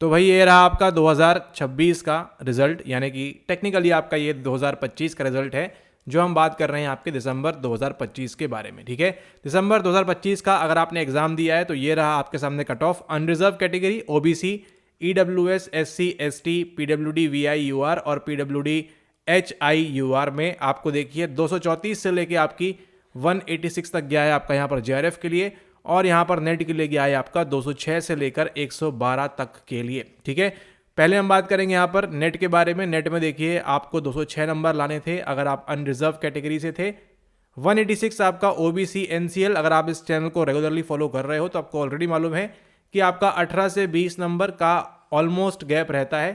तो भाई ये रहा आपका 2026 का रिजल्ट, यानी कि टेक्निकली आपका ये 2025 का रिजल्ट है, जो हम बात कर रहे हैं आपके दिसंबर 2025 के बारे में। ठीक है, दिसंबर 2025 का अगर आपने एग्जाम दिया है तो ये रहा आपके सामने cut off. Unreserve category OBC, EWS, SC, ST, PWD, VIUR और पीडब्ल्यूडी एचआईयूआर में आपको देखिए 234 से लेके आपकी 186 तक गया है आपका यहाँ पर जेआरएफ के लिए, और यहाँ पर नेट के लिए गया है आपका 206 से लेकर 112 तक के लिए। ठीक है, पहले हम बात करेंगे यहाँ पर नेट के बारे में। नेट में देखिए आपको 206 नंबर लाने थे अगर आप अनरिजर्व कैटेगरी से थे। 186 आपका ओबीसी एनसीएल। अगर आप इस चैनल को रेगुलरली फॉलो कर रहे हो तो आपको ऑलरेडी मालूम है कि आपका 18 से 20 नंबर का ऑलमोस्ट गैप रहता है।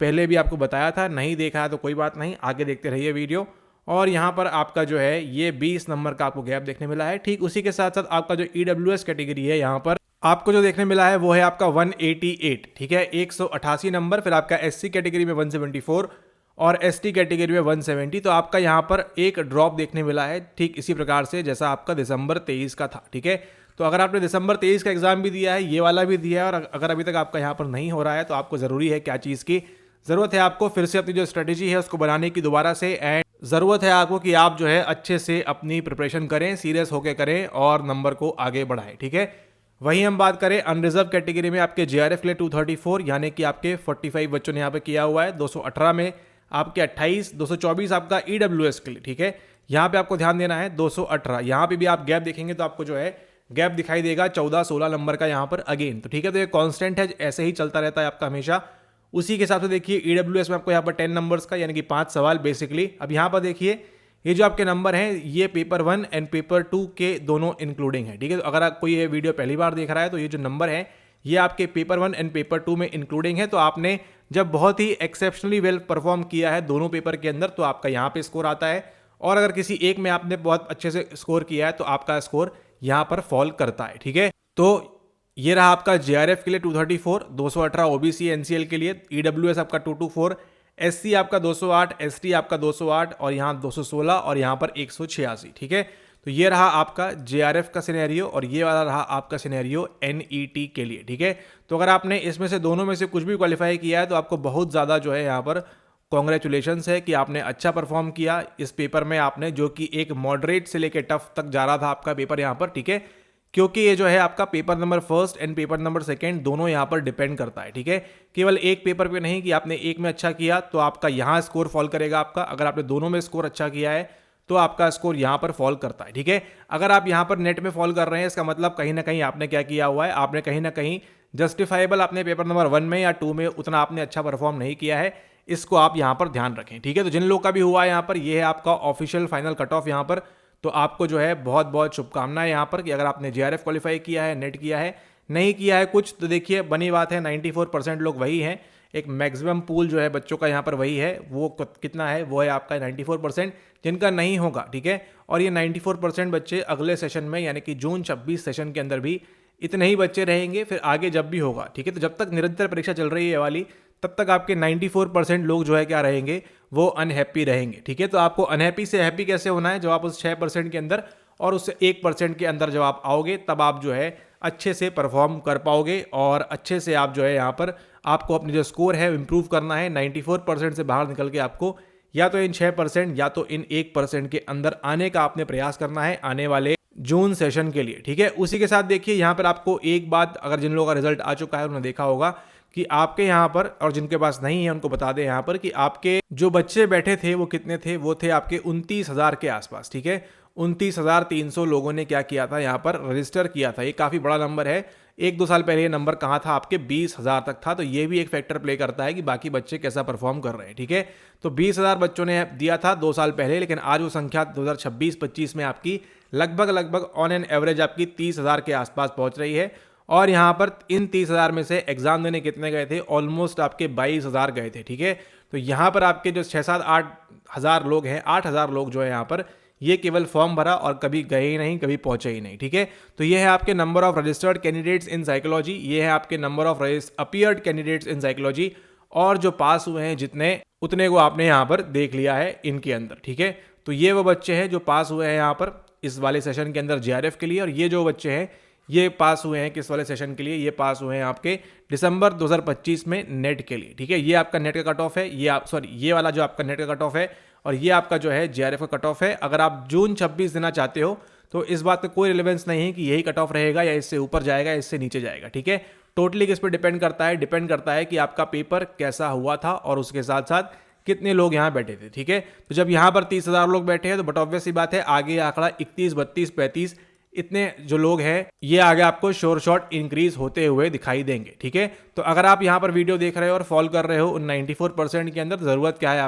पहले भी आपको बताया था, नहीं देखा है तो कोई बात नहीं, आगे देखते रहिए वीडियो। और यहाँ पर आपका जो है ये 20 नंबर का आपको गैप देखने मिला है। ठीक उसी के साथ साथ आपका जो ईडब्ल्यूएस कैटेगरी है यहाँ पर आपको जो देखने मिला है वो है आपका 188। ठीक है, 188 नंबर। फिर आपका एससी कैटेगरी में 174 और एसटी कैटेगरी में 170। तो आपका यहाँ पर एक ड्रॉप देखने मिला है, ठीक इसी प्रकार से जैसा आपका दिसंबर 23 का था। ठीक है, तो अगर आपने दिसंबर 23 का एग्जाम भी दिया है, ये वाला भी दिया है, और अगर अभी तक आपका यहाँ पर नहीं हो रहा है तो आपको ज़रूरी है क्या चीज़ की ज़रूरत है, आपको फिर से अपनी जो स्ट्रेटेजी है उसको बनाने की दोबारा से। एंड ज़रूरत है आपको कि आप जो है अच्छे से अपनी प्रिपरेशन करें, सीरियस होकर करें और नंबर को आगे बढ़ाएं। ठीक है, वहीं हम बात करें अनरिजर्व कैटेगरी में आपके जेआरएफ के लिए 234, यानी कि आपके 45 बच्चों ने यहाँ पे किया हुआ है। 218 में आपके 28, 224 आपका ईडब्ल्यूएस के लिए। ठीक है, यहाँ पे आपको ध्यान देना है 218। यहाँ पे भी आप गैप देखेंगे तो आपको जो है गैप दिखाई देगा 14-16 नंबर का यहाँ पर अगेन। तो ठीक है, तो ये कॉन्स्टेंट है, ऐसे ही चलता रहता है आपका हमेशा। उसी के हिसाब से देखिए ईडब्ल्यूएस में आपको यहाँ पर 10 नंबर्स का, यानी कि 5 सवाल बेसिकली। अब यहाँ पर देखिए ये जो आपके नंबर हैं ये पेपर 1 एंड पेपर 2 के दोनों इंक्लूडिंग है। ठीक है, तो अगर आप कोई ये वीडियो पहली बार देख रहा है तो ये जो नंबर है ये आपके पेपर 1 एंड पेपर 2 में इंक्लूडिंग है। तो आपने जब बहुत ही एक्सेप्शनली वेल परफॉर्म किया है दोनों पेपर के अंदर तो आपका यहाँ पे स्कोर आता है, और अगर किसी एक में आपने बहुत अच्छे से स्कोर किया है तो आपका स्कोर यहाँ पर फॉल करता है। ठीक है, तो ये रहा आपका जेआरएफ के लिए 234, 218 ओबीसी एनसीएल के लिए, ईडब्ल्यूएस आपका 224, एससी आपका 208, एसटी आपका 208 और यहाँ 216 और यहाँ पर 186। ठीक है, तो ये रहा आपका जेआरएफ का सिनेरियो और ये वाला रहा आपका सिनेरियो एनईटी के लिए। ठीक है, तो अगर आपने इसमें से दोनों में से कुछ भी क्वालिफाई किया है तो आपको बहुत ज़्यादा जो है यहाँ पर कॉन्ग्रेचुलेशंस है कि आपने अच्छा परफॉर्म किया इस पेपर में। आपने जो कि एक मॉडरेट से लेकर टफ तक जा रहा था आपका पेपर यहाँ पर। ठीक है, क्योंकि ये जो है आपका paper number first and paper number second दोनों यहाँ पर डिपेंड करता है। ठीक है, केवल एक पेपर पे नहीं कि आपने एक में अच्छा किया तो आपका यहाँ स्कोर फॉल करेगा आपका। अगर आपने दोनों में स्कोर अच्छा किया है तो आपका स्कोर यहाँ पर फॉल करता है। ठीक है, अगर आप यहाँ पर नेट में फॉल कर रहे हैं इसका मतलब कहीं ना कहीं आपने क्या किया हुआ है, आपने कहीं ना कहीं जस्टिफाइबल अपने पेपर नंबर 1 में या 2 में उतना आपने अच्छा परफॉर्म नहीं किया है। इसको आप यहाँ पर ध्यान रखें। ठीक है, तो जिन लोगों का भी हुआ है यहाँ पर ये है आपका ऑफिशियल फाइनल कट ऑफ यहाँ पर। तो आपको जो है बहुत बहुत शुभकामनाएं यहाँ पर कि अगर आपने जेआरएफ क्वालिफाई किया है, नेट किया है, नहीं किया है कुछ, तो देखिए बनी बात है 94% लोग वही हैं। एक मैक्सिमम पूल जो है बच्चों का यहाँ पर वही है, वो कितना है वो है आपका 94% जिनका नहीं होगा। ठीक है, और ये 94% बच्चे अगले सेशन में यानी कि जून 26 सेशन के अंदर भी इतने ही बच्चे रहेंगे, फिर आगे जब भी होगा। ठीक है, तो जब तक निरंतर परीक्षा चल रही है वाली तब तक आपके 94% लोग जो है क्या रहेंगे, वो अनहैप्पी रहेंगे। ठीक है, तो आपको अनहैप्पी से हैप्पी कैसे होना है, जब आप उस 6% के अंदर और उस 1% के अंदर जब आप आओगे तब आप जो है अच्छे से परफॉर्म कर पाओगे और अच्छे से आप जो है यहाँ पर आपको अपनी जो स्कोर है इम्प्रूव करना है। 94% से बाहर निकल के आपको या तो इन 6% या तो इन 1% के अंदर आने का आपने प्रयास करना है आने वाले जून सेशन के लिए। ठीक है, उसी के साथ देखिए यहाँ पर आपको एक बात, अगर जिन लोगों का रिजल्ट आ चुका है उन्होंने देखा होगा कि आपके यहाँ पर, और जिनके पास नहीं है उनको बता दें यहाँ पर कि आपके जो बच्चे बैठे थे वो कितने थे, वो थे आपके 29,000 के आसपास। ठीक है, 29,300 लोगों ने क्या किया था यहाँ पर रजिस्टर किया था। ये काफ़ी बड़ा नंबर है। 1-2 साल पहले ये नंबर कहाँ था, आपके 20,000 तक था। तो ये भी एक फैक्टर प्ले करता है कि बाकी बच्चे कैसा परफॉर्म कर रहे हैं। ठीक है, तो 20,000 बच्चों ने दिया था 2 साल पहले, लेकिन आज वो संख्या 2026-25 में आपकी लगभग ऑन एन एवरेज आपकी 30,000 के आसपास पहुँच रही है। और यहाँ पर इन 30,000 में से एग्जाम देने कितने गए थे, ऑलमोस्ट आपके 22,000 गए थे। ठीक है, तो यहाँ पर आपके जो 6-7-8 हज़ार लोग हैं, 8,000 लोग जो है यहाँ पर ये केवल फॉर्म भरा और कभी गए ही नहीं, कभी पहुंचे ही नहीं। ठीक है, तो ये है आपके number of registered candidates in psychology, ये है आपके number of appeared candidates in psychology, और जो पास हुए हैं जितने उतने को आपने यहाँ पर देख लिया है इनके अंदर। ठीक है, तो ये वो बच्चे हैं जो पास हुए हैं यहाँ पर इस वाले सेशन के अंदर जेआरएफ के लिए, और ये जो बच्चे हैं ये पास हुए हैं किस वाले सेशन के लिए, ये पास हुए हैं आपके दिसंबर 2025 में नेट के लिए, ठीक है। ये आपका नेट का कट ऑफ है, ये वाला जो आपका नेट का कट ऑफ है, और ये आपका जो है जेआरएफ का कट ऑफ है। अगर आप जून 26 देना चाहते हो तो इस बात का कोई रिलेवेंस नहीं है कि यही कट ऑफ रहेगा या इससे ऊपर जाएगा, इससे नीचे जाएगा, ठीक है। टोटली किस पर डिपेंड करता है, डिपेंड करता है कि आपका पेपर कैसा हुआ था और उसके साथ साथ कितने लोग यहाँ बैठे थे, ठीक है। तो जब यहाँ पर 30,000 लोग बैठे हैं तो बट ऑब्वियस सी बात है आगे आंकड़ा 31, 32, 35 इतने जो लोग हैं ये आगे आपको शोर शॉर्ट इंक्रीज होते हुए दिखाई देंगे, ठीक है। तो अगर आप यहाँ पर वीडियो देख रहे हो और फॉलो कर रहे हो उन 94% के अंदर, ज़रूरत क्या है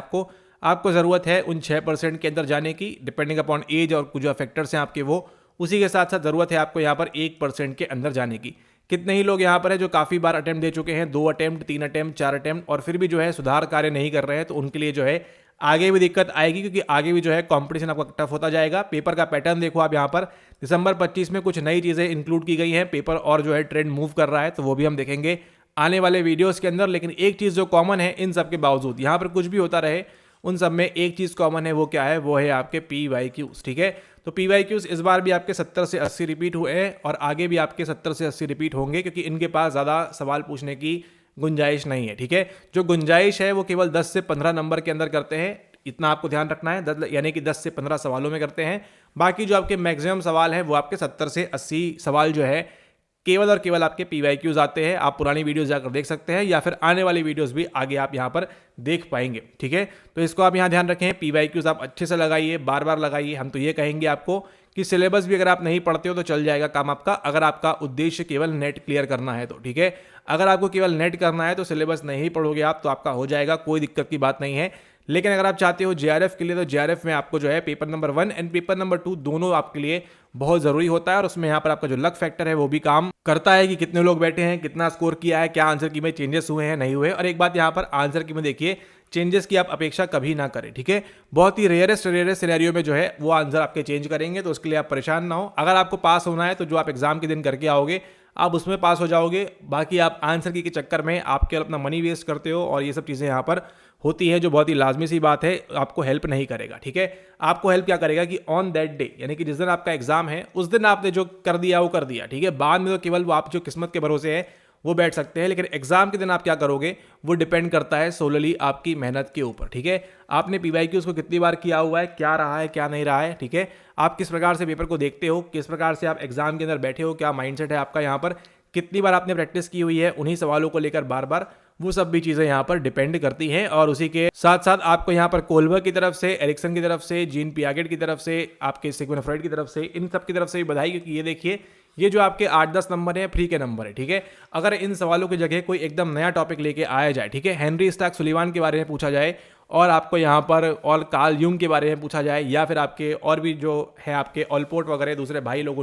आपको ज़रूरत है उन 6% के अंदर जाने की, डिपेंडिंग अपॉन एज और कुछ जो फैक्टर्स हैं आपके वो, उसी के साथ साथ ज़रूरत है आपको यहाँ पर 1% के अंदर जाने की। कितने ही लोग यहाँ पर है जो काफ़ी बार अटेम्प्ट दे चुके हैं, 2 अटेम्प्ट, 3 अटेम्प्ट, 4 अटेम्प्ट, और फिर भी जो है सुधार कार्य नहीं कर रहे हैं, तो उनके लिए जो है आगे भी दिक्कत आएगी, क्योंकि आगे भी जो है कंपटीशन आपका टफ होता जाएगा। पेपर का पैटर्न देखो आप यहाँ पर, दिसंबर 25 में कुछ नई चीज़ें इंक्लूड की गई हैं, पेपर और जो है ट्रेंड मूव कर रहा है, तो वो भी हम देखेंगे आने वाले वीडियोस के अंदर। लेकिन एक चीज़ जो कॉमन है इन सब के बावजूद, यहाँ पर कुछ भी होता रहे उन सब में एक चीज़ कॉमन है, वो क्या है, वो है आपके PYQs, ठीक है। तो PYQs इस बार भी आपके 70 से 80 रिपीट हुए हैं और आगे भी आपके 70 से 80 रिपीट होंगे, क्योंकि इनके पास ज़्यादा सवाल पूछने की गुंजाइश नहीं है, ठीक है। जो गुंजाइश है वो केवल 10 से 15 नंबर के अंदर करते हैं, इतना आपको ध्यान रखना है, यानी कि 10 से 15 सवालों में करते हैं। बाकी जो आपके मैक्सिमम सवाल हैं वो आपके 70 से 80 सवाल जो है केवल और केवल आपके PYQs आते हैं। आप पुरानी वीडियोस जाकर देख सकते हैं या फिर आने वाली वीडियोस भी आगे आप यहां पर देख पाएंगे, ठीक है। तो इसको आप यहां ध्यान रखें, PYQs आप अच्छे से लगाइए, बार बार लगाइए। हम तो ये कहेंगे आपको कि सिलेबस भी अगर आप नहीं पढ़ते हो तो चल जाएगा काम आपका, अगर आपका उद्देश्य केवल नेट क्लियर करना है तो, ठीक है। अगर आपको केवल नेट करना है तो सिलेबस नहीं पढ़ोगे आप तो आपका हो जाएगा, कोई दिक्कत की बात नहीं है। लेकिन अगर आप चाहते हो JRF के लिए तो JRF में आपको जो है paper number 1 and paper number 2 दोनों आपके लिए बहुत ज़रूरी होता है, और उसमें यहाँ पर आपका जो लक फैक्टर है वो भी काम करता है कि कितने लोग बैठे हैं, कितना स्कोर किया है, क्या आंसर की में चेंजेस हुए हैं, नहीं हुए। और एक बात यहाँ पर आंसर की में देखिए, चेंजेस की आप अपेक्षा कभी ना करें, ठीक है। बहुत ही रेयरेस्ट सिनेरियो में जो है वो आंसर आपके चेंज करेंगे, तो उसके लिए आप परेशान ना हो। अगर आपको पास होना है तो जो आप एग्जाम के दिन करके आओगे आप उसमें पास हो जाओगे, बाकी आप आंसर की के चक्कर में आप केवल अपना मनी वेस्ट करते हो और ये सब चीज़ें यहाँ पर होती है, जो बहुत ही लाजमी सी बात है, आपको हेल्प नहीं करेगा, ठीक है। आपको हेल्प क्या करेगा कि ऑन दैट डे, यानी कि जिस दिन आपका एग्जाम है उस दिन आपने जो कर दिया वो कर दिया, ठीक है। बाद में तो केवल वो आप जो किस्मत के भरोसे है वो बैठ सकते हैं, लेकिन एग्जाम के दिन आप क्या करोगे वो डिपेंड करता है सोलली आपकी मेहनत के ऊपर, ठीक है। आपने PYQs को कितनी बार किया हुआ है, क्या रहा है क्या नहीं रहा है, ठीक है। आप किस प्रकार से पेपर को देखते हो, किस प्रकार से आप एग्जाम के अंदर बैठे हो, क्या माइंडसेट है आपका यहाँ पर, कितनी बार आपने प्रैक्टिस की हुई है उन्हीं सवालों को लेकर बार बार, वो सब भी चीज़ें यहाँ पर डिपेंड करती हैं। और उसी के साथ साथ आपको यहाँ पर कोल्बर की तरफ से, एरिक्सन की तरफ से, जीन पियागेट की तरफ से, आपके सिगमंड फ्रॉइड की तरफ से, इन सब की तरफ से भी बधाई, क्योंकि ये देखिए ये जो आपके 8-10 नंबर हैं फ्री के नंबर है, ठीक है। अगर इन सवालों की जगह कोई एकदम नया टॉपिक लेके आया जाए, ठीक है, हेनरी स्टार्क सुलिवान के बारे में पूछा जाए और आपको यहाँ पर और कार्ल यूंग के बारे में पूछा जाए, या फिर आपके और भी जो है आपके ऑलपोर्ट वगैरह दूसरे भाई लोग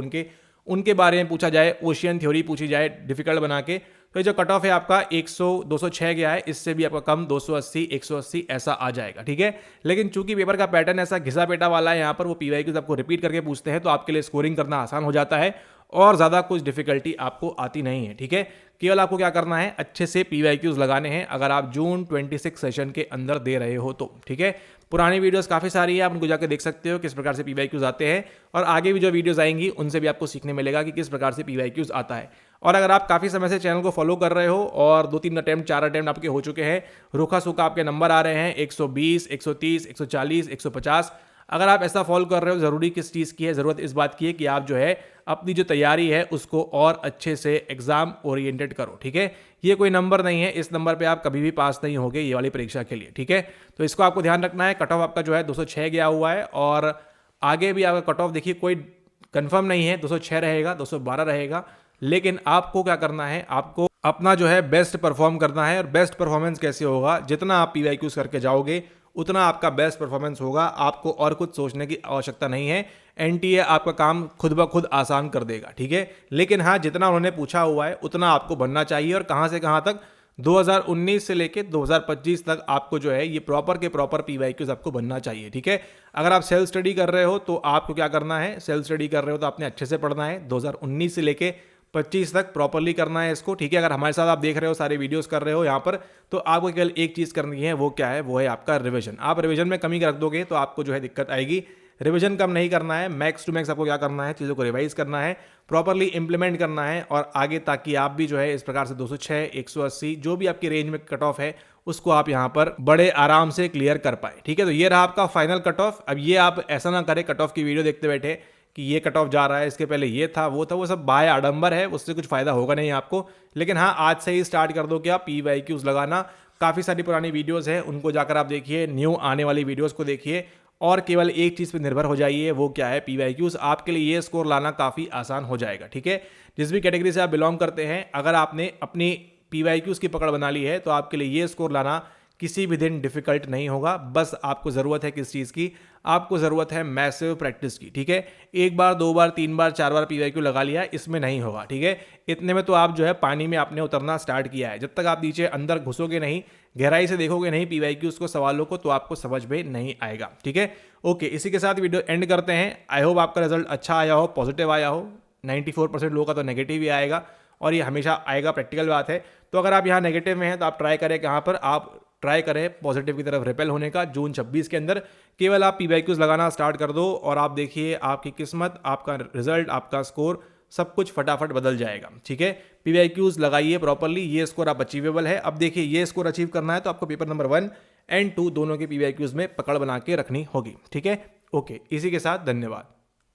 उनके बारे में पूछा जाए, ओशियन थ्योरी पूछी जाए डिफिकल्ट बना के, तो जो कट ऑफ है आपका 206 गया है, इससे भी आपका कम 280, 180 ऐसा आ जाएगा, ठीक है। लेकिन चूंकि पेपर का पैटर्न ऐसा घिसा पेटा वाला है, यहाँ पर वो PYQs आपको रिपीट करके पूछते हैं, तो आपके लिए स्कोरिंग करना आसान हो जाता है और ज़्यादा कुछ डिफिकल्टी आपको आती नहीं है, ठीक है। केवल आपको क्या करना है, अच्छे से PYQs लगाने हैं अगर आप जून 26 सेशन के अंदर दे रहे हो तो, ठीक है। पुरानी वीडियोस काफ़ी सारी है, आप उनको जाकर देख सकते हो किस प्रकार से PYQs आते हैं, और आगे भी जो वीडियोस आएंगी उनसे भी आपको सीखने मिलेगा कि किस प्रकार से PYQs आता है। और अगर आप काफ़ी समय से चैनल को फॉलो कर रहे हो और 2-3 अटेम्प्ट 4 अटेम्प्ट आपके हो चुके हैं, रूखा सूखा आपके नंबर आ रहे हैं 120, 130, 140, 150, अगर आप ऐसा फॉलो कर रहे हो, ज़रूरी किस चीज़ की है, ज़रूरत इस बात की है कि आप जो है अपनी जो तैयारी है उसको और अच्छे से एग्जाम ओरिएंटेड करो, ठीक है। ये कोई नंबर नहीं है, इस नंबर पे आप कभी भी पास नहीं होगे ये वाली परीक्षा के लिए, ठीक है। तो इसको आपको ध्यान रखना है। कट ऑफ आपका जो है 206 गया हुआ है, और आगे भी आपका कट ऑफ देखिए कोई कंफर्म नहीं है, 206 रहेगा, 212 रहेगा, लेकिन आपको क्या करना है, आपको अपना जो है बेस्ट परफॉर्म करना है। और बेस्ट परफॉर्मेंस कैसे होगा, जितना आप PYQs करके जाओगे उतना आपका बेस्ट परफॉर्मेंस होगा, आपको और कुछ सोचने की आवश्यकता नहीं है। NTA आपका काम खुद ब खुद आसान कर देगा, ठीक है। लेकिन हाँ, जितना उन्होंने पूछा हुआ है उतना आपको बनना चाहिए, और कहाँ से कहाँ तक, 2019 से लेके 2025 तक आपको जो है ये प्रॉपर के प्रॉपर PYQs आपको बनना चाहिए, ठीक है। अगर आप सेल्फ स्टडी कर रहे हो तो आपको क्या करना है, सेल्फ स्टडी कर रहे हो तो आपने अच्छे से पढ़ना है, 2019 से लेके 25 तक प्रॉपरली करना है इसको, ठीक है। अगर हमारे साथ आप देख रहे हो, सारे वीडियोस कर रहे हो यहाँ पर, तो आपको केवल एक चीज़ करनी है, वो क्या है, वो है आपका रिवीजन। आप रिवीजन में कमी रख दोगे तो आपको जो है दिक्कत आएगी। रिवीजन कम नहीं करना है, मैक्स टू मैक्स आपको क्या करना है, चीज़ों को रिवाइज करना है, प्रॉपरली इंप्लीमेंट करना है और आगे ताकि आप भी जो है इस प्रकार से 206, 180 जो भी आपकी रेंज में कट ऑफ है उसको आप यहाँ पर बड़े आराम से क्लियर कर पाए। ठीक है, तो ये रहा आपका फाइनल कट ऑफ। अब ये आप ऐसा ना करें कट ऑफ की वीडियो देखते बैठे कि ये कट ऑफ जा रहा है, इसके पहले ये था, वो सब बाय आडंबर है, उससे कुछ फायदा होगा नहीं आपको। लेकिन हाँ, आज से ही स्टार्ट कर दो कि आप PYQs लगाना। काफ़ी सारी पुरानी वीडियोस हैं, उनको जाकर आप देखिए, न्यू आने वाली वीडियोस को देखिए और केवल एक चीज़ पर निर्भर हो जाइए, वो क्या है, PYQs। आपके लिए ये स्कोर लाना काफ़ी आसान हो जाएगा। ठीक है, जिस भी कैटेगरी से आप बिलोंग करते हैं, अगर आपने अपनी PYQs की पकड़ बना ली है तो आपके लिए ये स्कोर लाना किसी भी दिन डिफिकल्ट नहीं होगा। बस आपको ज़रूरत है किस चीज़ की, आपको ज़रूरत है मैसिव प्रैक्टिस की। ठीक है, एक बार, दो बार, तीन बार, चार बार PYQ लगा लिया, इसमें नहीं होगा। ठीक है, इतने में तो आप जो है पानी में आपने उतरना स्टार्ट किया है। जब तक आप नीचे अंदर घुसोगे नहीं, गहराई से देखोगे नहीं PYQs को, सवालों को, तो आपको समझ में नहीं आएगा। ठीक है, ओके, इसी के साथ वीडियो एंड करते हैं। आई होप आपका रिजल्ट अच्छा आया हो, पॉजिटिव आया हो। 94% लोगों का तो नेगेटिव ही आएगा और ये हमेशा आएगा, प्रैक्टिकल बात है। तो अगर आप यहाँ नेगेटिव में हैं तो आप ट्राई करें कि यहाँ पर आप ट्राई करें पॉजिटिव की तरफ रिपेल होने का। जून 26 के अंदर केवल आप PYQs लगाना स्टार्ट कर दो और आप देखिए आपकी किस्मत, आपका रिजल्ट, आपका स्कोर, सब कुछ फटाफट बदल जाएगा। ठीक है, PYQs लगाइए प्रॉपरली, ये स्कोर आप अचीवेबल है। अब देखिए, ये स्कोर अचीव करना है तो आपको पेपर नंबर 1 एंड 2 दोनों के PYQs में पकड़ बना के रखनी होगी। ठीक है, ओके, इसी के साथ धन्यवाद।